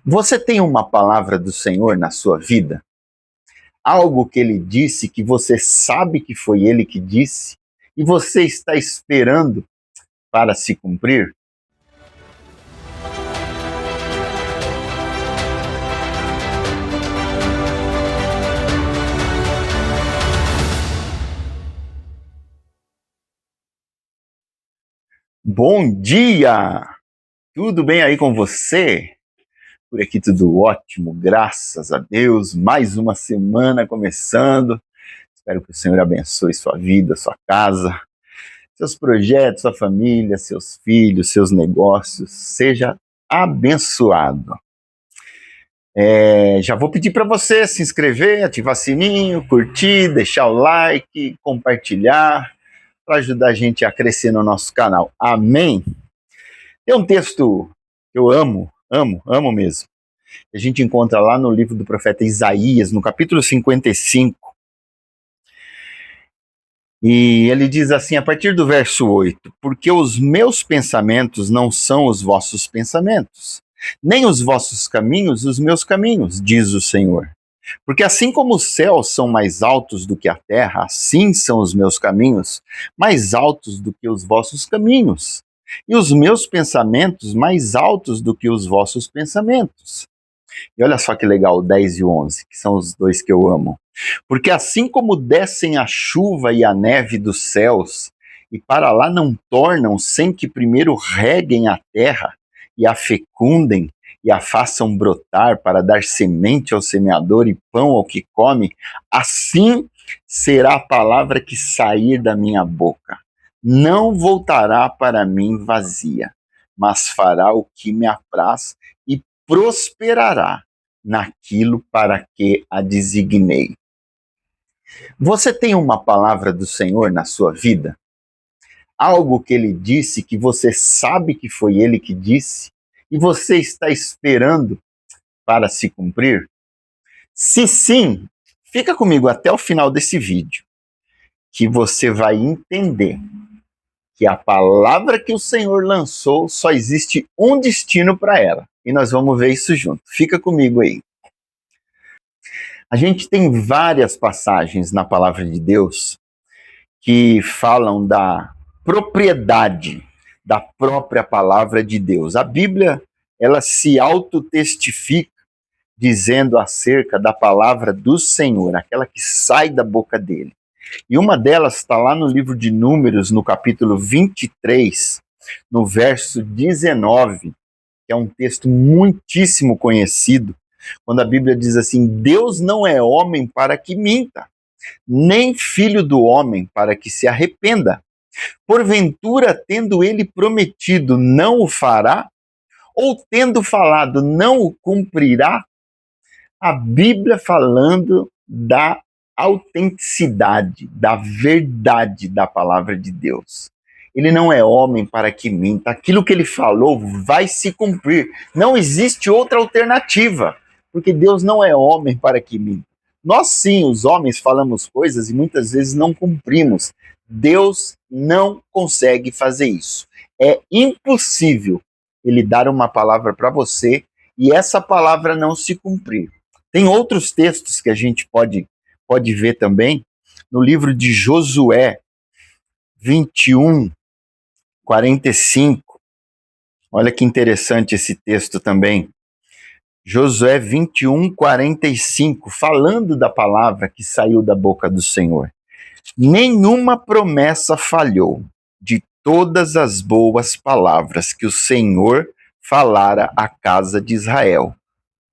Você tem uma palavra do Senhor na sua vida? Algo que Ele disse que você sabe que foi Ele que disse e você está esperando para se cumprir? Bom dia! Tudo bem aí com você? Por aqui tudo ótimo, graças a Deus. Mais uma semana começando. Espero que o Senhor abençoe sua vida, sua casa, seus projetos, sua família, seus filhos, seus negócios. Seja abençoado. Já vou pedir para você se inscrever, ativar sininho, curtir, deixar o like, compartilhar, para ajudar a gente a crescer no nosso canal. Amém? Tem um texto que eu amo mesmo. A gente encontra lá no livro do profeta Isaías, no capítulo 55. E ele diz assim, a partir do verso 8: porque os meus pensamentos não são os vossos pensamentos, nem os vossos caminhos os meus caminhos, diz o Senhor. Porque assim como os céus são mais altos do que a terra, assim são os meus caminhos mais altos do que os vossos caminhos, e os meus pensamentos mais altos do que os vossos pensamentos. E olha só que legal, o 10 e o 11, que são os dois que eu amo. Porque assim como descem a chuva e a neve dos céus, e para lá não tornam sem que primeiro reguem a terra, e a fecundem, e a façam brotar para dar semente ao semeador e pão ao que come, assim será a palavra que sair da minha boca. Não voltará para mim vazia, mas fará o que me apraz e prosperará naquilo para que a designei. Você tem uma palavra do Senhor na sua vida? Algo que Ele disse que você sabe que foi Ele que disse e você está esperando para se cumprir? Se sim, fica comigo até o final desse vídeo, que você vai entender que a palavra que o Senhor lançou só existe um destino para ela. E nós vamos ver isso junto. Fica comigo aí. A gente tem várias passagens na palavra de Deus que falam da propriedade da própria palavra de Deus. A Bíblia, ela se autotestifica dizendo acerca da palavra do Senhor, aquela que sai da boca dele. E uma delas está lá no livro de Números, no capítulo 23, no verso 19, que é um texto muitíssimo conhecido, quando a Bíblia diz assim: Deus não é homem para que minta, nem filho do homem para que se arrependa. Porventura, tendo ele prometido, não o fará? Ou tendo falado, não o cumprirá? A Bíblia falando da autenticidade, da verdade da palavra de Deus. Ele não é homem para que minta. Aquilo que ele falou vai se cumprir. Não existe outra alternativa, porque Deus não é homem para que minta. Nós sim, os homens, falamos coisas e muitas vezes não cumprimos. Deus não consegue fazer isso. É impossível ele dar uma palavra para você e essa palavra não se cumprir. Tem outros textos que a gente pode ver também, no livro de Josué 21, 45. Olha que interessante esse texto também. Josué 21, 45, falando da palavra que saiu da boca do Senhor. Nenhuma promessa falhou de todas as boas palavras que o Senhor falara à casa de Israel.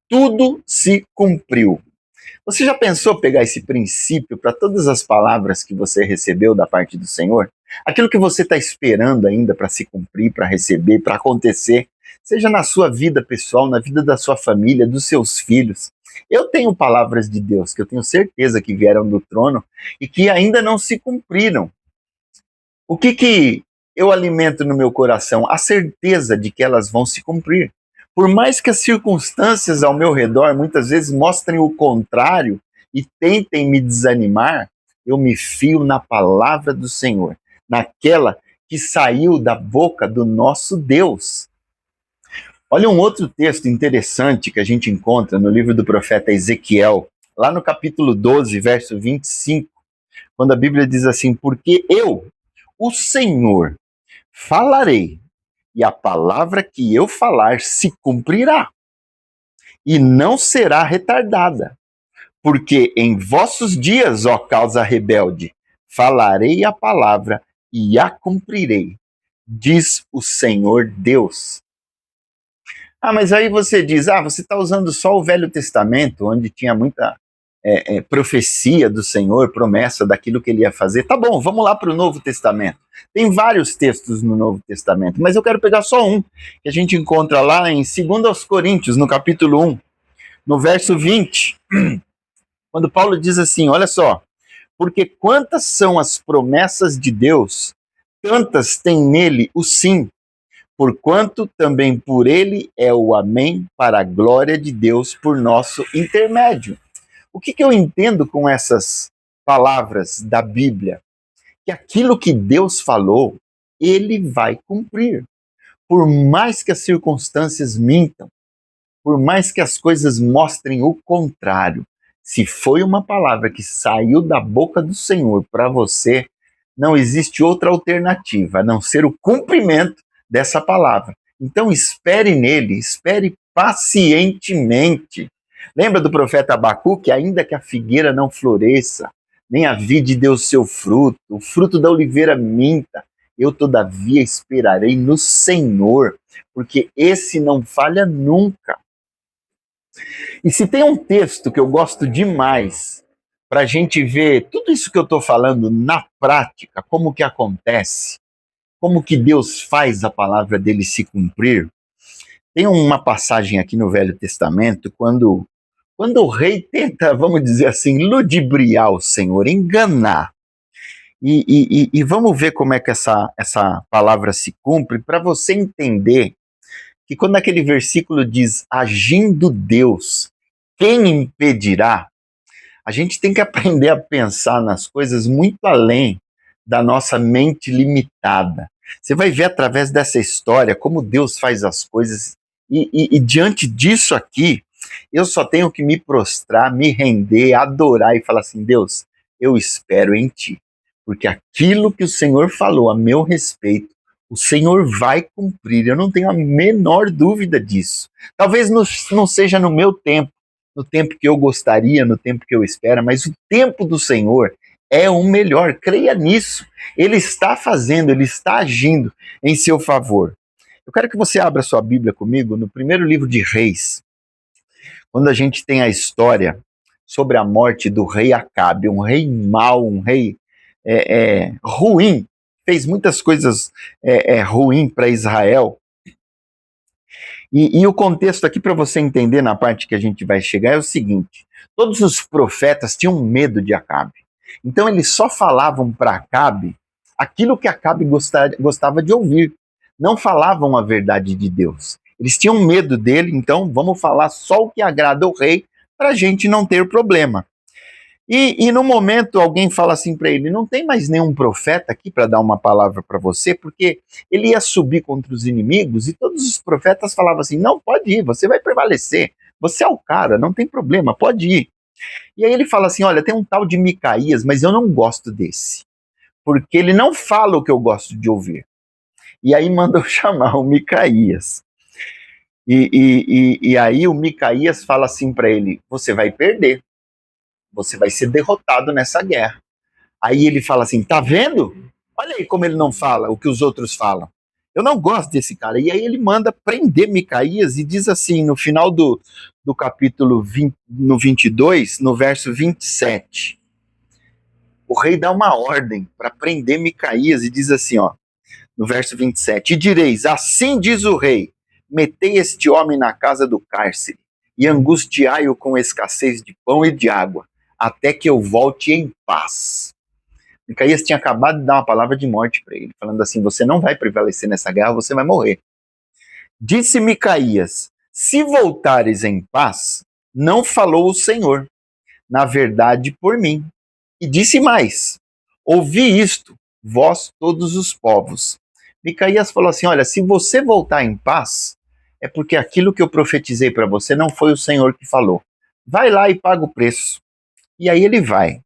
Tudo se cumpriu. Você já pensou pegar esse princípio para todas as palavras que você recebeu da parte do Senhor? Aquilo que você está esperando ainda para se cumprir, para receber, para acontecer, seja na sua vida pessoal, na vida da sua família, dos seus filhos. Eu tenho palavras de Deus que eu tenho certeza que vieram do trono e que ainda não se cumpriram. O que eu alimento no meu coração? A certeza de que elas vão se cumprir. Por mais que as circunstâncias ao meu redor muitas vezes mostrem o contrário e tentem me desanimar, eu me fio na palavra do Senhor, naquela que saiu da boca do nosso Deus. Olha um outro texto interessante que a gente encontra no livro do profeta Ezequiel, lá no capítulo 12, verso 25, quando a Bíblia diz assim: porque eu, o Senhor, falarei, e a palavra que eu falar se cumprirá, e não será retardada. Porque em vossos dias, ó causa rebelde, falarei a palavra e a cumprirei, diz o Senhor Deus. Ah, mas aí você diz, você está usando só o Velho Testamento, onde tinha muita profecia do Senhor, promessa daquilo que ele ia fazer. Tá bom, vamos lá para o Novo Testamento. Tem vários textos no Novo Testamento, mas eu quero pegar só um, que a gente encontra lá em 2 Coríntios, no capítulo 1, no verso 20, quando Paulo diz assim, olha só, porque quantas são as promessas de Deus, tantas tem nele o sim, porquanto também por ele é o amém para a glória de Deus por nosso intermédio. O que eu entendo com essas palavras da Bíblia? Que aquilo que Deus falou, ele vai cumprir. Por mais que as circunstâncias mintam, por mais que as coisas mostrem o contrário, se foi uma palavra que saiu da boca do Senhor para você, não existe outra alternativa a não ser o cumprimento dessa palavra. Então espere nele, espere pacientemente. Lembra do profeta Abacuque? Ainda que a figueira não floresça, nem a vide dê o seu fruto, o fruto da oliveira minta, eu todavia esperarei no Senhor, porque esse não falha nunca. E se tem um texto que eu gosto demais para a gente ver tudo isso que eu estou falando na prática, como que acontece, como que Deus faz a palavra dele se cumprir, tem uma passagem aqui no Velho Testamento quando o rei tenta, vamos dizer assim, ludibriar o Senhor, enganar. E vamos ver como é que essa palavra se cumpre, para você entender que quando aquele versículo diz, agindo Deus, quem impedirá? A gente tem que aprender a pensar nas coisas muito além da nossa mente limitada. Você vai ver através dessa história como Deus faz as coisas e diante disso aqui, eu só tenho que me prostrar, me render, adorar e falar assim, Deus, eu espero em Ti, porque aquilo que o Senhor falou a meu respeito, o Senhor vai cumprir, eu não tenho a menor dúvida disso. Talvez não seja no meu tempo, no tempo que eu gostaria, no tempo que eu espero, mas o tempo do Senhor é o melhor, creia nisso. Ele está fazendo, ele está agindo em seu favor. Eu quero que você abra sua Bíblia comigo no primeiro livro de Reis, quando a gente tem a história sobre a morte do rei Acabe, um rei mau, um rei ruim, fez muitas coisas ruins para Israel. E o contexto aqui, para você entender na parte que a gente vai chegar, é o seguinte: todos os profetas tinham medo de Acabe. Então eles só falavam para Acabe aquilo que Acabe gostava de ouvir. Não falavam a verdade de Deus. Eles tinham medo dele, então vamos falar só o que agrada ao rei para a gente não ter problema. E no momento alguém fala assim para ele, não tem mais nenhum profeta aqui para dar uma palavra para você, porque ele ia subir contra os inimigos e todos os profetas falavam assim, não, pode ir, você vai prevalecer, você é o cara, não tem problema, pode ir. E aí ele fala assim, olha, tem um tal de Micaías, mas eu não gosto desse, porque ele não fala o que eu gosto de ouvir. E aí mandou chamar o Micaías. E aí o Micaías fala assim para ele, você vai perder. Você vai ser derrotado nessa guerra. Aí ele fala assim, tá vendo? Olha aí como ele não fala o que os outros falam. Eu não gosto desse cara. E aí ele manda prender Micaías e diz assim, no final do capítulo 20, no 22, no verso 27. O rei dá uma ordem para prender Micaías e diz assim, ó, no verso 27, e direis, assim diz o rei, metei este homem na casa do cárcere e angustiai-o com escassez de pão e de água, até que eu volte em paz. Micaías tinha acabado de dar uma palavra de morte para ele, falando assim, você não vai prevalecer nessa guerra, você vai morrer. Disse Micaías, se voltares em paz, não falou o Senhor, na verdade por mim. E disse mais, ouvi isto, vós todos os povos. Micaías falou assim, olha, se você voltar em paz, é porque aquilo que eu profetizei para você não foi o Senhor que falou. Vai lá e paga o preço. E aí ele vai.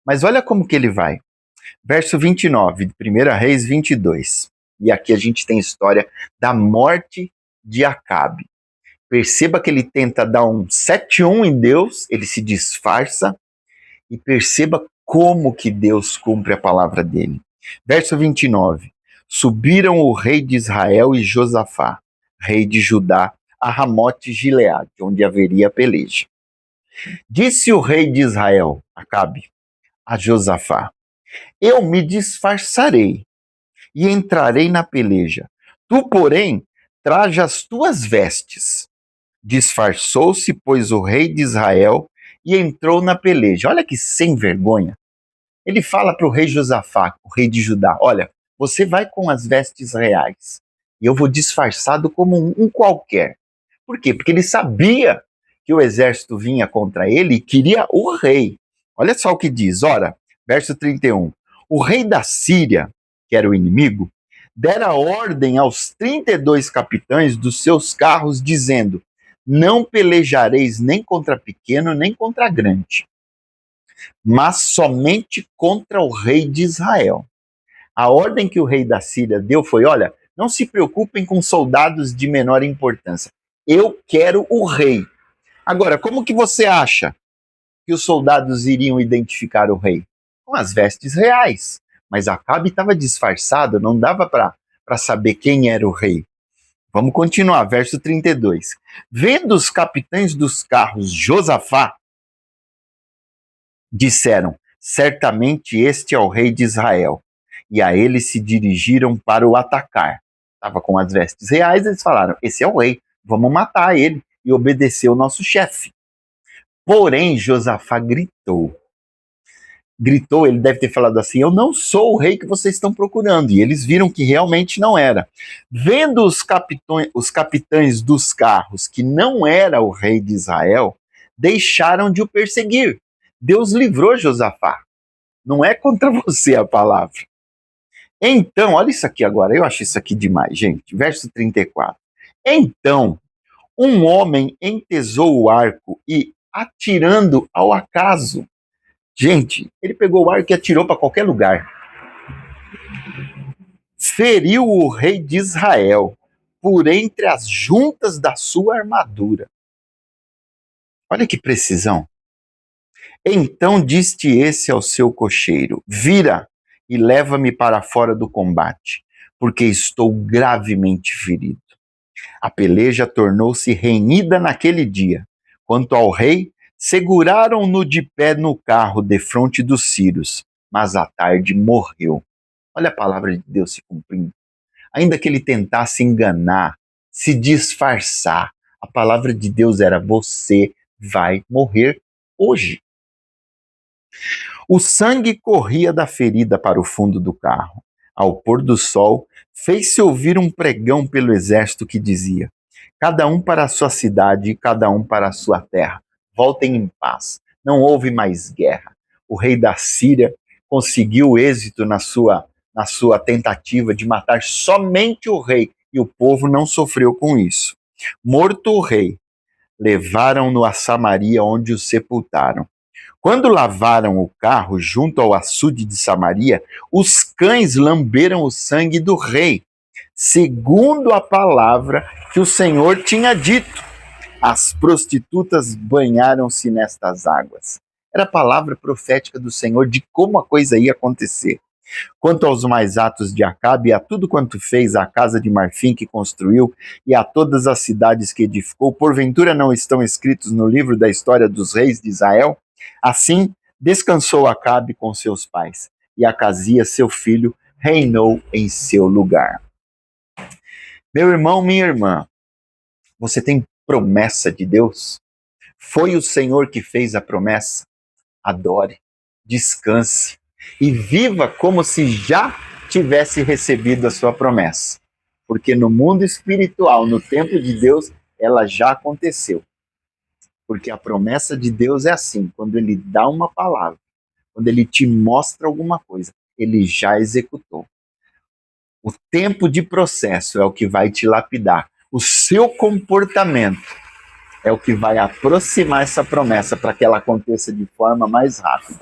Mas olha como que ele vai. Verso 29, de 1 Reis 22. E aqui a gente tem a história da morte de Acabe. Perceba que ele tenta dar um 7-1 em Deus, ele se disfarça, e perceba como que Deus cumpre a palavra dele. Verso 29. Subiram o rei de Israel e Josafá, rei de Judá, a Ramote Gileade, onde haveria peleja. Disse o rei de Israel, Acabe, a Josafá: eu me disfarçarei e entrarei na peleja. Tu, porém, traja as tuas vestes. Disfarçou-se, pois, o rei de Israel e entrou na peleja. Olha que sem vergonha. Ele fala para o rei Josafá, o rei de Judá: olha, você vai com as vestes reais e eu vou disfarçado como um qualquer. Por quê? Porque ele sabia que o exército vinha contra ele e queria o rei. Olha só o que diz, ora, verso 31. O rei da Síria, que era o inimigo, dera ordem aos 32 capitães dos seus carros, dizendo: não pelejareis nem contra pequeno, nem contra grande, mas somente contra o rei de Israel. A ordem que o rei da Síria deu foi: olha, não se preocupem com soldados de menor importância. Eu quero o rei. Agora, como que você acha que os soldados iriam identificar o rei? Com as vestes reais. Mas Acabe estava disfarçado, não dava para saber quem era o rei. Vamos continuar, verso 32. Vendo os capitães dos carros Josafá, disseram: certamente este é o rei de Israel. E a ele se dirigiram para o atacar. Estava com as vestes reais, eles falaram: esse é o rei, vamos matar ele e obedecer o nosso chefe. Porém, Josafá gritou. Gritou, ele deve ter falado assim: eu não sou o rei que vocês estão procurando. E eles viram que realmente não era. Vendo os capitães dos carros que não era o rei de Israel, deixaram de o perseguir. Deus livrou Josafá. Não é contra você a palavra. Então, olha isso aqui agora, eu acho isso aqui demais, gente. Verso 34. Então, um homem entesou o arco e, atirando ao acaso, gente, ele pegou o arco e atirou para qualquer lugar. Feriu o rei de Israel por entre as juntas da sua armadura. Olha que precisão. Então disse esse ao seu cocheiro: vira e leva-me para fora do combate, porque estou gravemente ferido. A peleja tornou-se renhida naquele dia. Quanto ao rei, seguraram-no de pé no carro defronte dos sírios, mas à tarde morreu. Olha a palavra de Deus se cumprindo. Ainda que ele tentasse enganar, se disfarçar, a palavra de Deus era: você vai morrer hoje. O sangue corria da ferida para o fundo do carro. Ao pôr do sol, fez-se ouvir um pregão pelo exército que dizia: cada um para a sua cidade e cada um para a sua terra. Voltem em paz. Não houve mais guerra. O rei da Síria conseguiu êxito na sua tentativa de matar somente o rei, e o povo não sofreu com isso. Morto o rei, levaram-no a Samaria, onde o sepultaram. Quando lavaram o carro junto ao açude de Samaria, os cães lamberam o sangue do rei, segundo a palavra que o Senhor tinha dito. As prostitutas banharam-se nestas águas. Era a palavra profética do Senhor de como a coisa ia acontecer. Quanto aos mais atos de Acabe, e a tudo quanto fez à casa de marfim que construiu, e a todas as cidades que edificou, porventura não estão escritos no livro da história dos reis de Israel? Assim, descansou Acabe com seus pais, e Acasias, seu filho, reinou em seu lugar. Meu irmão, minha irmã, você tem promessa de Deus? Foi o Senhor que fez a promessa? Adore, descanse e viva como se já tivesse recebido a sua promessa. Porque no mundo espiritual, no tempo de Deus, ela já aconteceu. Porque a promessa de Deus é assim: quando ele dá uma palavra, quando ele te mostra alguma coisa, ele já executou. O tempo de processo é o que vai te lapidar, O seu comportamento é o que vai aproximar essa promessa para que ela aconteça de forma mais rápida.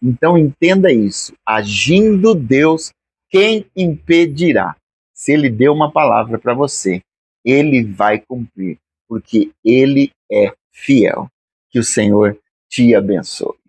Então entenda isso. Agindo Deus, quem impedirá? Se Ele deu uma palavra para você, Ele vai cumprir, porque Ele é fiel. Que o Senhor te abençoe.